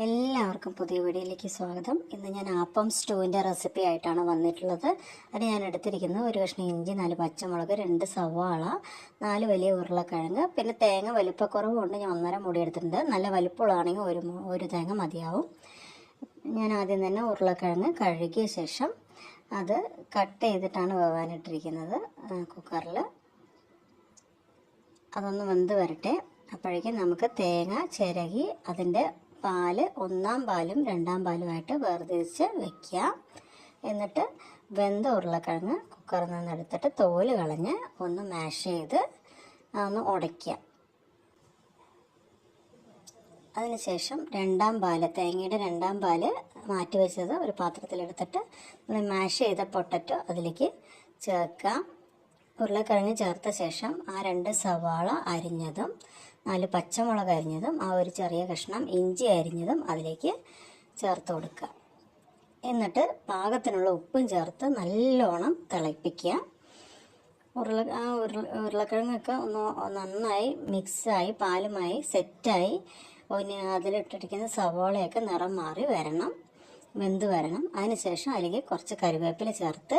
എല്ലാവർക്കും പുതിയ വീഡിയോയിലേക്ക് സ്വാഗതം. ഇന്ന് ഞാൻ ആപ്പം സ്റ്റൂവിൻ്റെ റെസിപ്പി ആയിട്ടാണ് വന്നിട്ടുള്ളത്. അത് ഞാൻ എടുത്തിരിക്കുന്നത് ഒരു കഷ്ണം ഇഞ്ചി, 4 പച്ചമുളക്, 2 സവാള, 4 വലിയ ഉരുളക്കിഴങ്ങ്, പിന്നെ തേങ്ങ വലിപ്പക്കുറവ് കൊണ്ട് ഞാൻ 1.5 മുടി എടുത്തിട്ടുണ്ട്. നല്ല വലിപ്പമുള്ളതാണെങ്കിൽ ഒരു തേങ്ങ മതിയാവും. ഞാൻ ആദ്യം തന്നെ ഉരുളക്കിഴങ്ങ് കഴുകിയ ശേഷം അത് കട്ട് ചെയ്തിട്ടാണ് വേവാനിട്ടിരിക്കുന്നത് കുക്കറിൽ. അതൊന്ന് വെന്ത് വരട്ടെ. അപ്പോഴേക്കും നമുക്ക് തേങ്ങ ചിരകി അതിൻ്റെ പാല് 1-ാം പാലും 2-ാം പാലുമായിട്ട് വേർതിരിച്ച് വയ്ക്കുക. എന്നിട്ട് വെന്ത ഉരുളക്കിഴങ്ങ് കുക്കറിൽ നിന്ന് എടുത്തിട്ട് തോല് കളഞ്ഞ് ഒന്ന് മാഷ് ചെയ്ത് ഒന്ന് ഉടയ്ക്കുക. അതിനുശേഷം 2-ാം പാല്, തേങ്ങയുടെ 2-ാം പാല് മാറ്റി വെച്ചത് ഒരു പാത്രത്തിലെടുത്തിട്ട് നമ്മൾ മാഷ് ചെയ്ത പൊട്ടറ്റോ അതിലേക്ക് ചേർക്കുക. ഉരുളക്കിഴങ്ങ് ചേർത്ത ശേഷം ആ 2 സവാള അരിഞ്ഞതും 4 പച്ചമുളക് അരിഞ്ഞതും ഒരു ചെറിയ കഷ്ണം ഇഞ്ചി അരിഞ്ഞതും അതിലേക്ക് ചേർത്ത് കൊടുക്കുക. എന്നിട്ട് പാകത്തിനുള്ള ഉപ്പും ചേർത്ത് നല്ലോണം തിളപ്പിക്കുക. ഉരുളക്കിഴങ്ങൊക്കെ ഒന്ന് നന്നായി മിക്സായി പാലുമായി സെറ്റായി അതിലിട്ടിരിക്കുന്ന സവാളയൊക്കെ നിറം മാറി വരണം, വെന്ത് വരണം. അതിനുശേഷം അതിലേക്ക് കുറച്ച് കറിവേപ്പില ചേർത്ത്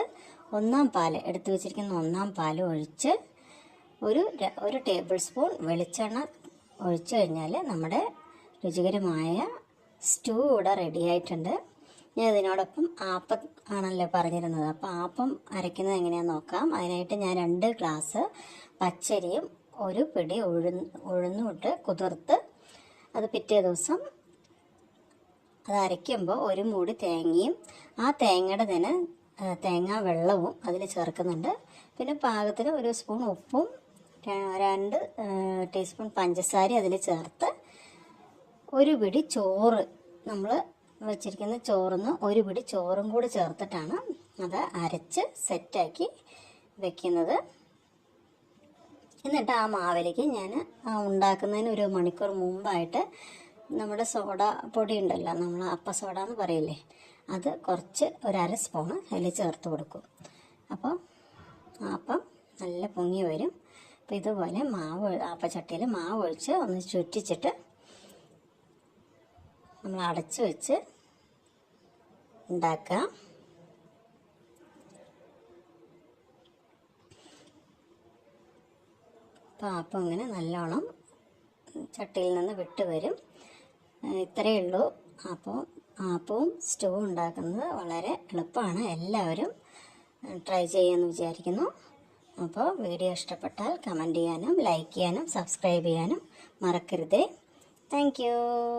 1-ാം പാല് എടുത്തു വെച്ചിരിക്കുന്ന 1-ാം പാല് ഒഴിച്ച് ഒരു ടേബിൾ സ്പൂൺ വെളിച്ചെണ്ണ ഒഴിച്ചു കഴിഞ്ഞാൽ നമ്മുടെ രുചികരമായ സ്റ്റൂ ഇവിടെ റെഡി ആയിട്ടുണ്ട്. ഞാൻ ഇതിനോടൊപ്പം ആപ്പം ആണല്ലോ പറഞ്ഞിരുന്നത്. അപ്പോൾ ആപ്പം അരയ്ക്കുന്നത് എങ്ങനെയാണെന്ന് നോക്കാം. അതിനായിട്ട് ഞാൻ 2 ഗ്ലാസ് പച്ചരിയും 1 പിടി ഉഴുന്നും ഇട്ട് കുതിർത്ത് അത് പിറ്റേ ദിവസം അത് അരയ്ക്കുമ്പോൾ 1 മൂടി തേങ്ങയും ആ തേങ്ങയുടെ തന്നെ തേങ്ങാ വെള്ളവും അതിൽ ചേർക്കുന്നുണ്ട്. പിന്നെ പാകത്തിന് 1 സ്പൂൺ ഉപ്പും 2 ടീസ്പൂൺ പഞ്ചസാര അതിൽ ചേർത്ത് 1 പിടി ചോറ്, നമ്മൾ വെച്ചിരിക്കുന്ന ചോറിന് 1 പിടി ചോറും കൂടി ചേർത്തിട്ടാണ് അത് അരച്ച് സെറ്റാക്കി വെക്കുന്നത്. എന്നിട്ട് ആ മാവിലേക്ക് ഞാൻ ഉണ്ടാക്കുന്നതിന് 1 മണിക്കൂർ മുമ്പായിട്ട് നമ്മുടെ സോഡ പൊടി ഉണ്ടല്ലോ, നമ്മൾ അപ്പസോഡ എന്ന് പറയില്ലേ, അത് കുറച്ച് 1/2 സ്പൂണ് അതിൽ ചേർത്ത് കൊടുക്കും. അപ്പോൾ അപ്പം നല്ല പൊങ്ങി വരും. അപ്പോൾ ഇതുപോലെ ആപ്പച്ചട്ടിയിൽ മാവ് ഒഴിച്ച് ഒന്ന് ചുറ്റിച്ചിട്ട് നമ്മൾ അടച്ച് വെച്ച് ഉണ്ടാക്കുക. അപ്പോൾ അപ്പം ഇങ്ങനെ നല്ലോണം ചട്ടിയിൽ നിന്ന് വിട്ട് വരും. ഇത്രയേ ഉള്ളൂ. ആപ്പവും സ്റ്റൂ ഉണ്ടാക്കുന്നത് വളരെ എളുപ്പമാണ്. എല്ലാവരും ട്രൈ ചെയ്യുമെന്ന് വിചാരിക്കുന്നു. അപ്പോൾ വീഡിയോ ഇഷ്ടപ്പെട്ടാൽ കമൻറ്റ് ചെയ്യാനും ലൈക്ക് ചെയ്യാനും സബ്സ്ക്രൈബ് ചെയ്യാനും മറക്കരുതേ. Thank you.